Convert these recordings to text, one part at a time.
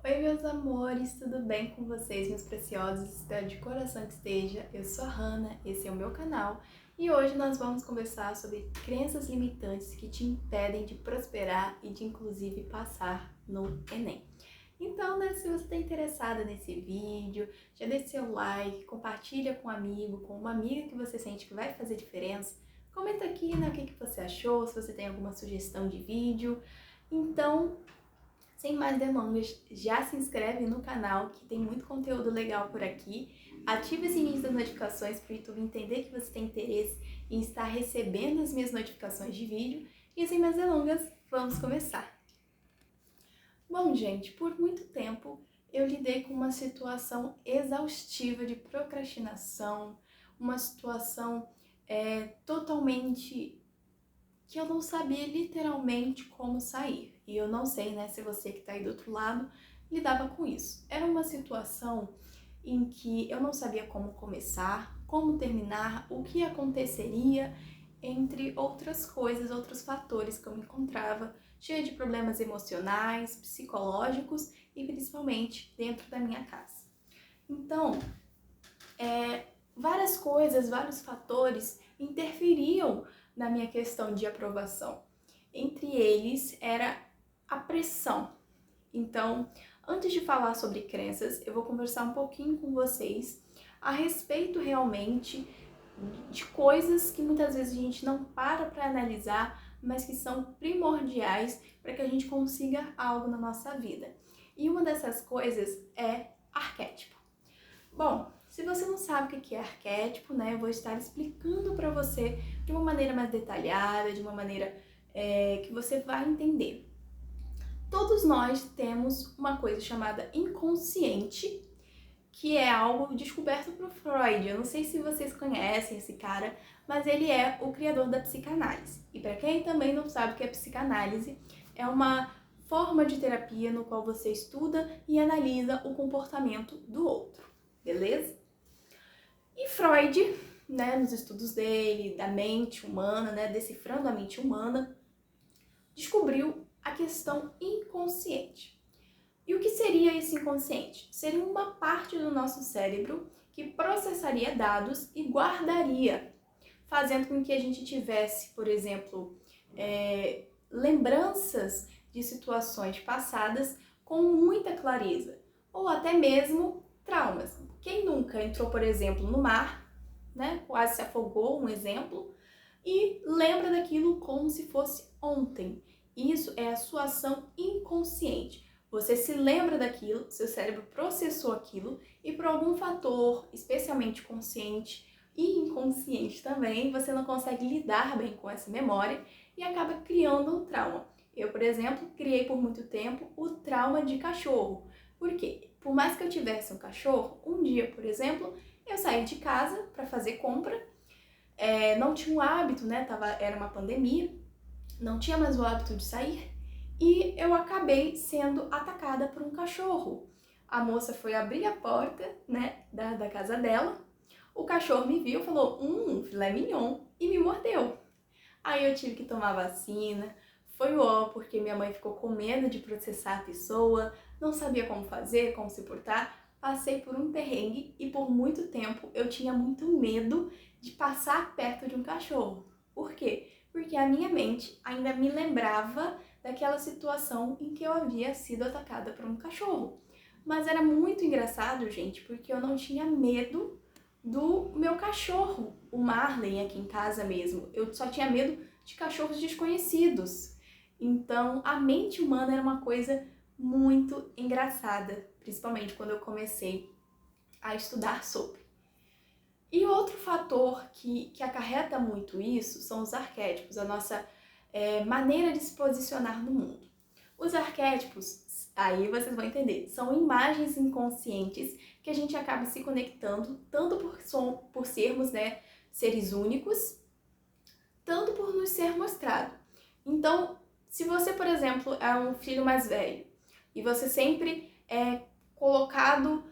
Oi, meus amores, tudo bem com vocês, meus preciosos? Espero de coração que esteja. Eu sou a Hannah, esse é o meu canal e hoje nós vamos conversar sobre crenças limitantes que te impedem de prosperar e de inclusive passar no Enem. Então, né, se você está interessada nesse vídeo, já deixa seu like, compartilha com um amigo, com uma amiga que você sente que vai fazer diferença. Comenta aqui, né, o que você achou, se você tem alguma sugestão de vídeo. Então, sem mais delongas, já se inscreve no canal que tem muito conteúdo legal por aqui. Ative o sininho das notificações para o YouTube entender que você tem interesse em estar recebendo as minhas notificações de vídeo. E sem mais delongas, vamos começar! Bom, gente, por muito tempo eu lidei com uma situação exaustiva de procrastinação, uma situação totalmente que eu não sabia literalmente como sair. E eu não sei, né, se você que tá aí do outro lado lidava com isso. Era uma situação em que eu não sabia como começar, como terminar, o que aconteceria, entre outras coisas, outros fatores que eu me encontrava, cheia de problemas emocionais, psicológicos e principalmente dentro da minha casa. Então, várias coisas, vários fatores interferiam na minha questão de aprovação. Entre eles era a pressão. Então, antes de falar sobre crenças, eu vou conversar um pouquinho com vocês a respeito realmente de coisas que muitas vezes a gente não para analisar, mas que são primordiais para que a gente consiga algo na nossa vida. E uma dessas coisas é arquétipo. Bom, se você não sabe o que é arquétipo, né, eu vou estar explicando para você de uma maneira mais detalhada, de uma maneira que você vai entender. Todos nós temos uma coisa chamada inconsciente, que é algo descoberto por Freud. Eu não sei se vocês conhecem esse cara, mas ele é o criador da psicanálise. E para quem também não sabe o que é psicanálise, é uma forma de terapia no qual você estuda e analisa o comportamento do outro, beleza? E Freud, né, nos estudos dele, da mente humana, né, decifrando a mente humana, descobriu a questão inconsciente. E o que seria esse inconsciente? Seria uma parte do nosso cérebro que processaria dados e guardaria, fazendo com que a gente tivesse, por exemplo, lembranças de situações passadas com muita clareza, ou até mesmo traumas. Quem nunca entrou, por exemplo, no mar, né, quase se afogou, um exemplo, e lembra daquilo como se fosse ontem. Isso é a sua ação inconsciente. Você se lembra daquilo, seu cérebro processou aquilo e por algum fator, especialmente consciente e inconsciente também, você não consegue lidar bem com essa memória e acaba criando um trauma. Eu, por exemplo, criei por muito tempo o trauma de cachorro. Por quê? Por mais que eu tivesse um cachorro, um dia, por exemplo, eu saí de casa para fazer compra, não tinha o hábito, né? Era uma pandemia, não tinha mais o hábito de sair e eu acabei sendo atacada por um cachorro. A moça foi abrir a porta, né, da casa dela, o cachorro me viu, falou, filé mignon, e me mordeu. Aí eu tive que tomar vacina, foi ó, porque minha mãe ficou com medo de processar a pessoa, não sabia como fazer, como se portar, passei por um perrengue e por muito tempo eu tinha muito medo de passar perto de um cachorro. Por quê? Porque a minha mente ainda me lembrava daquela situação em que eu havia sido atacada por um cachorro. Mas era muito engraçado, gente, porque eu não tinha medo do meu cachorro, o Marley, aqui em casa mesmo. Eu só tinha medo de cachorros desconhecidos. Então, a mente humana era uma coisa muito engraçada, principalmente quando eu comecei a estudar sobre. E outro fator que acarreta muito isso são os arquétipos, a nossa maneira de se posicionar no mundo. Os arquétipos, aí vocês vão entender, são imagens inconscientes que a gente acaba se conectando, tanto por sermos, né, seres únicos, tanto por nos ser mostrado. Então, se você, por exemplo, é um filho mais velho e você sempre é colocado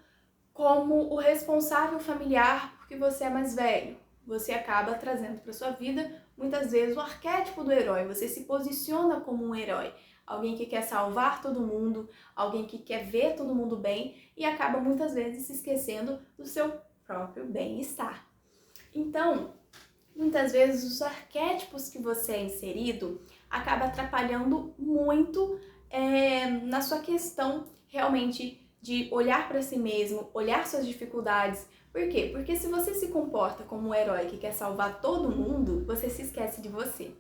como o responsável familiar porque você é mais velho, você acaba trazendo para sua vida muitas vezes o arquétipo do herói, você se posiciona como um herói. alguém que quer salvar todo mundo, alguém que quer ver todo mundo bem e acaba muitas vezes se esquecendo do seu próprio bem-estar. Então, muitas vezes os arquétipos que você é inserido acaba atrapalhando muito na sua questão realmente de olhar para si mesmo, olhar suas dificuldades. Por quê? Porque se você se comporta como um herói que quer salvar todo mundo, você se esquece de você.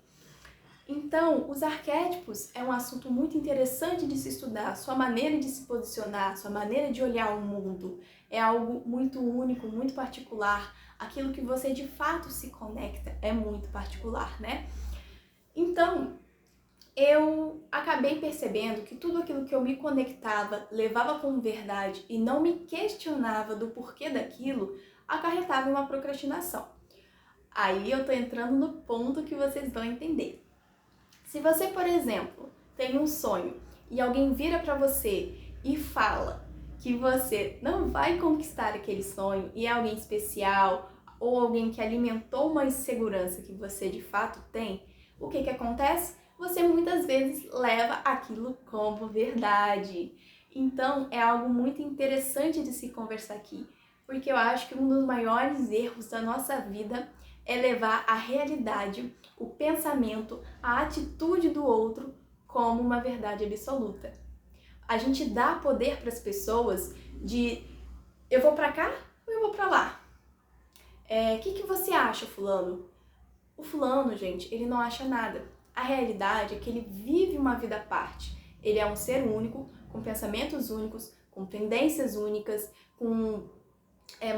Então, os arquétipos é um assunto muito interessante de se estudar, sua maneira de se posicionar, sua maneira de olhar o mundo é algo muito único, muito particular. Aquilo que você de fato se conecta é muito particular, né? Então, eu acabei percebendo que tudo aquilo que eu me conectava, levava como verdade e não me questionava do porquê daquilo, acarretava em uma procrastinação. Aí eu tô entrando no ponto que vocês vão entender. Se você, por exemplo, tem um sonho e alguém vira para você e fala que você não vai conquistar aquele sonho e é alguém especial ou alguém que alimentou uma insegurança que você de fato tem, o que acontece? Você muitas vezes leva aquilo como verdade. Então é algo muito interessante de se conversar aqui, porque eu acho que um dos maiores erros da nossa vida é levar a realidade, o pensamento, a atitude do outro como uma verdade absoluta. A gente dá poder para as pessoas de eu vou para cá ou eu vou para lá. Que você acha, fulano? O fulano, gente, ele não acha nada. A realidade é que ele vive uma vida à parte. Ele é um ser único, com pensamentos únicos, com tendências únicas, com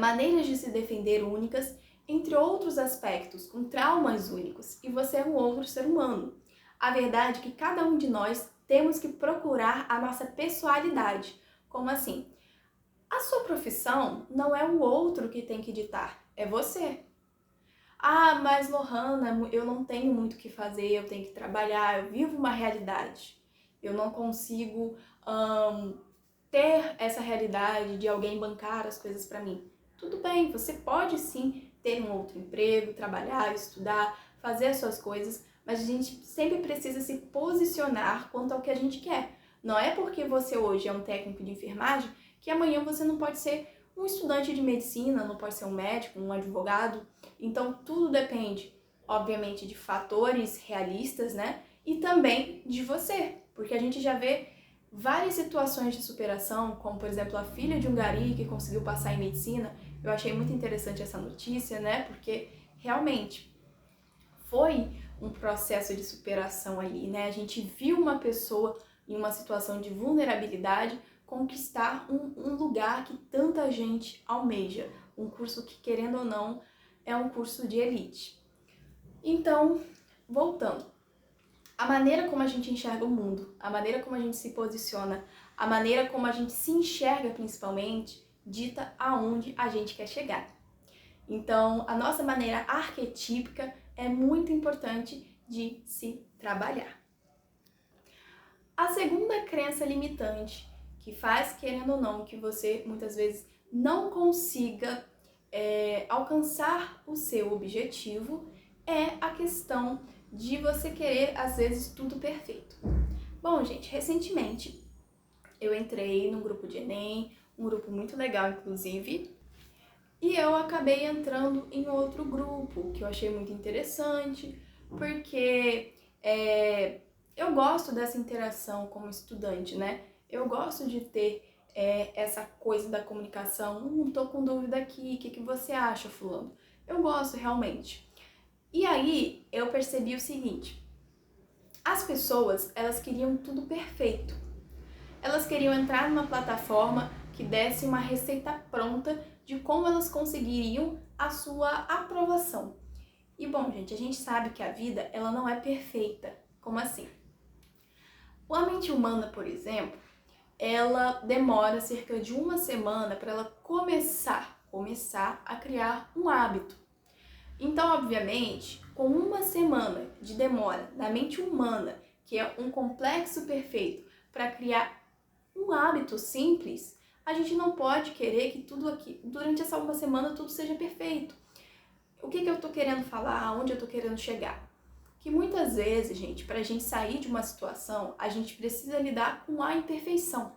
maneiras de se defender únicas, entre outros aspectos, com traumas únicos. E você é um outro ser humano. A verdade é que cada um de nós temos que procurar a nossa pessoalidade. Como assim? A sua profissão não é o outro que tem que ditar, é você. Ah, mas Lohana, eu não tenho muito o que fazer, eu tenho que trabalhar, eu vivo uma realidade. Eu não consigo ter essa realidade de alguém bancar as coisas para mim. Tudo bem, você pode sim ter um outro emprego, trabalhar, estudar, fazer as suas coisas, mas a gente sempre precisa se posicionar quanto ao que a gente quer. Não é porque você hoje é um técnico de enfermagem que amanhã você não pode ser um estudante de medicina, não pode ser um médico, um advogado. Então tudo depende, obviamente, de fatores realistas, né? E também de você, porque a gente já vê várias situações de superação, como por exemplo a filha de um gari que conseguiu passar em medicina. Eu achei muito interessante essa notícia, né? Porque realmente foi um processo de superação ali, né? A gente viu uma pessoa em uma situação de vulnerabilidade conquistar um lugar que tanta gente almeja, um curso que, querendo ou não, é um curso de elite. Então, voltando, a maneira como a gente enxerga o mundo, a maneira como a gente se posiciona, a maneira como a gente se enxerga principalmente, dita aonde a gente quer chegar. Então, a nossa maneira arquetípica é muito importante de se trabalhar. A segunda crença limitante que faz, querendo ou não, que você muitas vezes não consiga alcançar o seu objetivo é a questão de você querer, às vezes, tudo perfeito. Bom, gente, recentemente eu entrei num grupo de Enem, um grupo muito legal, inclusive, e eu acabei entrando em outro grupo que eu achei muito interessante, porque eu gosto dessa interação como estudante, né? Eu gosto de ter essa coisa da comunicação. Tô com dúvida aqui, o que você acha, fulano? Eu gosto realmente. E aí eu percebi o seguinte: as pessoas, elas queriam tudo perfeito. Elas queriam entrar numa plataforma que desse uma receita pronta de como elas conseguiriam a sua aprovação. E bom, gente, a gente sabe que a vida, ela não é perfeita. Como assim? A mente humana, por exemplo, ela demora cerca de uma semana para ela começar a criar um hábito. Então, obviamente, com uma semana de demora na mente humana, que é um complexo perfeito, para criar um hábito simples, a gente não pode querer que tudo aqui, durante essa uma semana, tudo seja perfeito. O que eu estou querendo falar? Aonde eu estou querendo chegar? que muitas vezes, gente, para a gente sair de uma situação, a gente precisa lidar com a imperfeição.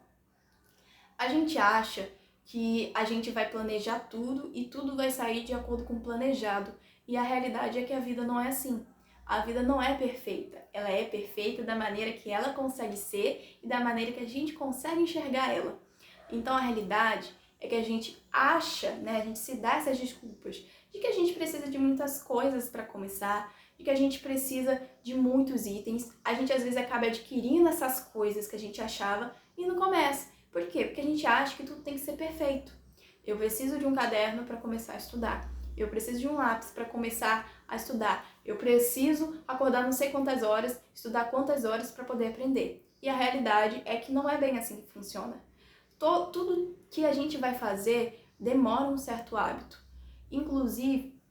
A gente acha que a gente vai planejar tudo e tudo vai sair de acordo com o planejado. E a realidade é que a vida não é assim. A vida não é perfeita. Ela é perfeita da maneira que ela consegue ser e da maneira que a gente consegue enxergar ela. Então a realidade é que a gente acha, né, a gente se dá essas desculpas de que a gente precisa de muitas coisas para começar, de que a gente precisa de muitos itens. A gente às vezes acaba adquirindo essas coisas que a gente achava e não começa. Por quê? Porque a gente acha que tudo tem que ser perfeito. Eu preciso de um caderno para começar a estudar. Eu preciso de um lápis para começar a estudar. Eu preciso acordar não sei quantas horas, estudar quantas horas para poder aprender. E a realidade é que não é bem assim que funciona. Tudo que a gente vai fazer demora um certo hábito. Inclusive,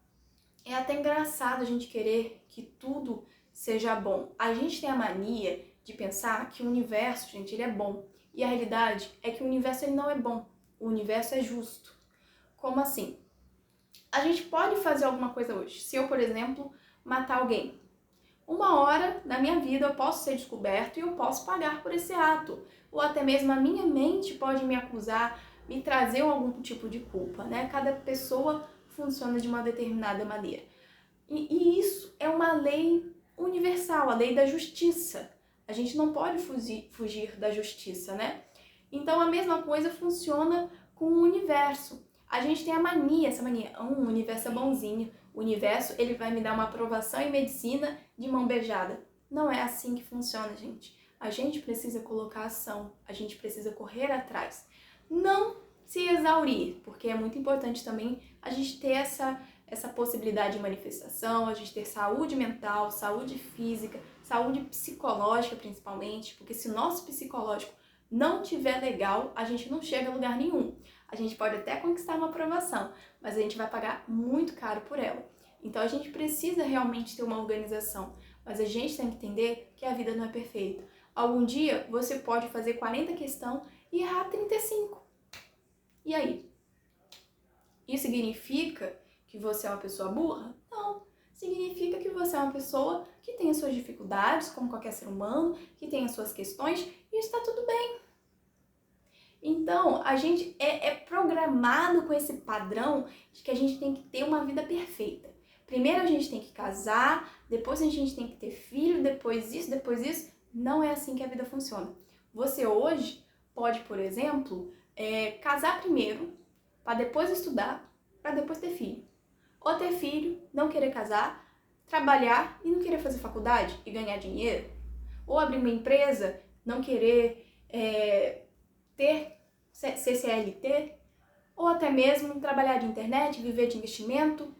é até engraçado a gente querer que tudo seja bom. A gente tem a mania de pensar que o universo, gente, ele é bom. E a realidade é que o universo ele não é bom. O universo é justo. Como assim? A gente pode fazer alguma coisa hoje. Se eu, por exemplo, matar alguém, uma hora da minha vida eu posso ser descoberto e eu posso pagar por esse ato. Ou até mesmo a minha mente pode me acusar, me trazer algum tipo de culpa, né? Cada pessoa funciona de uma determinada maneira. E isso é uma lei universal, a lei da justiça. A gente não pode fugir da justiça, né? Então a mesma coisa funciona com o universo. A gente tem a mania, essa mania, o universo é bonzinho, o universo ele vai me dar uma aprovação em medicina de mão beijada. Não é assim que funciona, gente. A gente precisa colocar ação, a gente precisa correr atrás. Não se exaurir, porque é muito importante também a gente ter essa possibilidade de manifestação, a gente ter saúde mental, saúde física, saúde psicológica principalmente, porque se o nosso psicológico não tiver legal, a gente não chega a lugar nenhum. A gente pode até conquistar uma aprovação, mas a gente vai pagar muito caro por ela. Então a gente precisa realmente ter uma organização, mas a gente tem que entender que a vida não é perfeita. Algum dia você pode fazer 40 questões e errar 35. E aí? Isso significa que você é uma pessoa burra? Não. Significa que você é uma pessoa que tem as suas dificuldades, como qualquer ser humano, que tem as suas questões, e está tudo bem. Então, a gente é programado com esse padrão de que a gente tem que ter uma vida perfeita. Primeiro a gente tem que casar, depois a gente tem que ter filho, depois isso, depois isso. Não é assim que a vida funciona. Você hoje pode, por exemplo, casar primeiro, para depois estudar, para depois ter filho. Ou ter filho, não querer casar, trabalhar e não querer fazer faculdade e ganhar dinheiro. Ou abrir uma empresa, não querer ter CCLT, ou até mesmo trabalhar de internet, viver de investimento,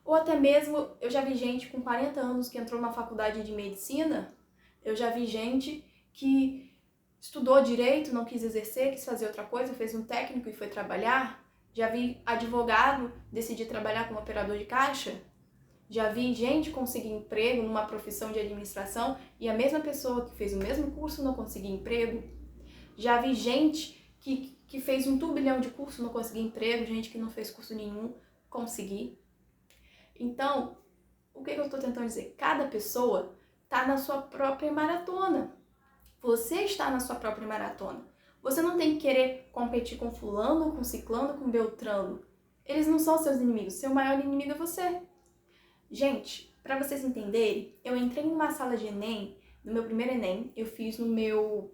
ou até mesmo, eu já vi gente com 40 anos que entrou na faculdade de medicina, eu já vi gente que estudou direito, não quis exercer, quis fazer outra coisa, fez um técnico e foi trabalhar, já vi advogado decidir trabalhar como operador de caixa, já vi gente conseguir emprego numa profissão de administração e a mesma pessoa que fez o mesmo curso não conseguir emprego. Já vi gente que fez 1 turbilhão de curso não conseguir emprego, gente que não fez curso nenhum conseguir. Então, o que eu estou tentando dizer? Cada pessoa está na sua própria maratona. Você está na sua própria maratona. Você não tem que querer competir com fulano, com ciclano, com beltrano. Eles não são seus inimigos. Seu maior inimigo é você. Gente, para vocês entenderem, eu entrei numa sala de Enem, no meu primeiro Enem, eu fiz no meu...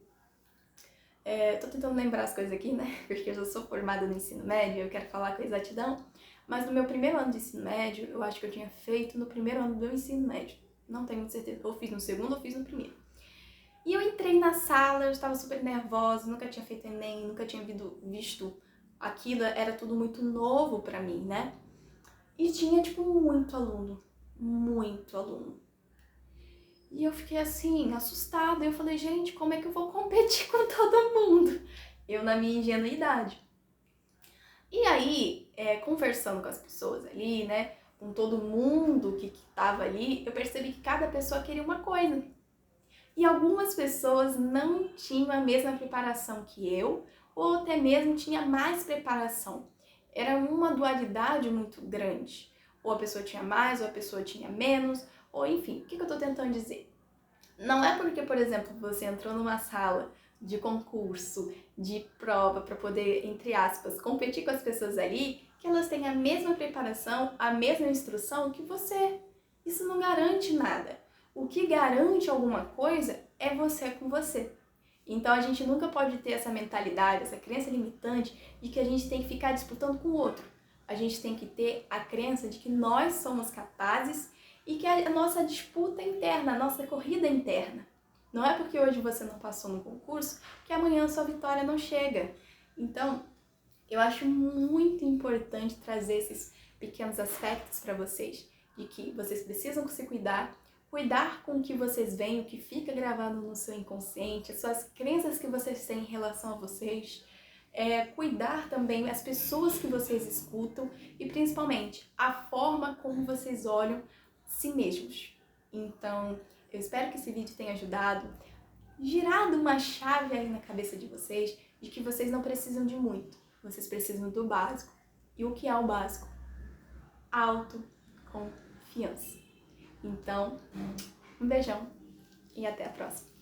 tô tentando lembrar as coisas aqui, né? Porque eu já sou formada no ensino médio, eu quero falar com exatidão. Mas no meu primeiro ano de ensino médio, eu acho que eu tinha feito no primeiro ano do ensino médio. Não tenho muita certeza. Ou fiz no segundo ou fiz no primeiro. E eu entrei na sala, eu estava super nervosa, nunca tinha feito Enem, nunca tinha visto aquilo, era tudo muito novo pra mim, né? E tinha, tipo, muito aluno. E eu fiquei assim, assustada. Eu falei, gente, como é que eu vou competir com todo mundo? Eu na minha ingenuidade. E aí, conversando com as pessoas ali, né, com todo mundo que tava ali, eu percebi que cada pessoa queria uma coisa. E algumas pessoas não tinham a mesma preparação que eu, ou até mesmo tinha mais preparação. Era uma dualidade muito grande. Ou a pessoa tinha mais, ou a pessoa tinha menos, Ou enfim, o que eu tô tentando dizer? Não é porque, por exemplo, você entrou numa sala de concurso, de prova para poder, entre aspas, competir com as pessoas ali, que elas têm a mesma preparação, a mesma instrução que você. Isso não garante nada. O que garante alguma coisa é você com você. Então a gente nunca pode ter essa mentalidade, essa crença limitante de que a gente tem que ficar disputando com o outro. A gente tem que ter a crença de que nós somos capazes e que a nossa disputa interna, a nossa corrida interna. Não é porque hoje você não passou no concurso que amanhã a sua vitória não chega. Então, eu acho muito importante trazer esses pequenos aspectos para vocês, de que vocês precisam se cuidar com o que vocês veem, o que fica gravado no seu inconsciente, as suas crenças que vocês têm em relação a vocês, cuidar também as pessoas que vocês escutam e principalmente a forma como vocês olham si mesmos. Então, eu espero que esse vídeo tenha ajudado, girado uma chave aí na cabeça de vocês, de que vocês não precisam de muito, vocês precisam do básico. E o que é o básico? Autoconfiança. Então, um beijão e até a próxima.